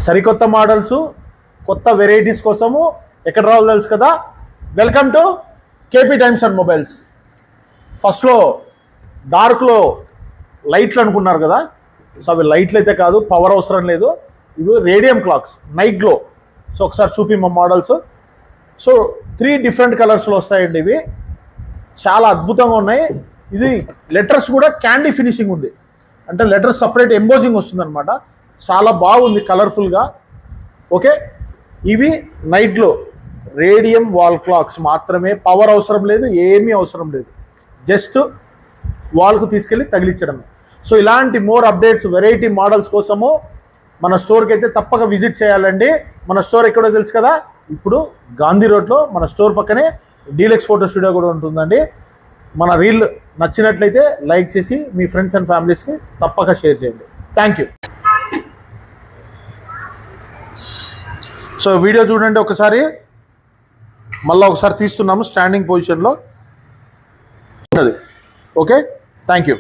సరికొత్త మోడల్స్, కొత్త వెరైటీస్ కోసము ఎక్కడ రావాలో తెలుసు కదా. Welcome to KP times and mobiles. ఫస్ట్లో డార్క్లో లైట్లు అనుకున్నారు కదా, సో అవి లైట్లు అయితే కాదు, పవర్ అవసరం లేదు. ఇవి radium clocks, night glow. So ఒకసారి చూపి మా మోడల్స్. సో 3 డిఫరెంట్ కలర్స్లో వస్తాయండి. ఇవి చాలా అద్భుతంగా ఉన్నాయి. ఇది లెటర్స్ కూడా క్యాండీ ఫినిషింగ్ ఉంది, అంటే లెటర్స్ సపరేట్ ఎంబోజింగ్ వస్తుంది అనమాట. చాలా బాగుంది కలర్ఫుల్గా. ఓకే, ఇవి నైట్లో రేడియం వాల్ క్లాక్స్ మాత్రమే, పవర్ అవసరం లేదు, ఏమీ అవసరం లేదు, జస్ట్ వాల్కు తీసుకెళ్ళి తగిలించడమే. సో ఇలాంటి మోర్ అప్డేట్స్, వెరైటీ మోడల్స్ కోసము మన స్టోర్కి అయితే తప్పక విజిట్ చేయాలండి. మన స్టోర్ ఎక్కడో తెలుసు కదా, ఇప్పుడు గాంధీ రోడ్లో మన స్టోర్ పక్కనే డీలక్స్ ఫోటో స్టూడియో కూడా ఉంటుందండి. మన రీల్ నచ్చినట్లయితే లైక్ చేసి మీ ఫ్రెండ్స్ అండ్ ఫ్యామిలీస్కి తప్పక షేర్ చేయండి. Thank you. సో వీడియో చూడండి ఒకసారి, మళ్ళీ ఒకసారి తీస్తున్నాము స్టాండింగ్ పొజిషన్లో. Okay, thank you.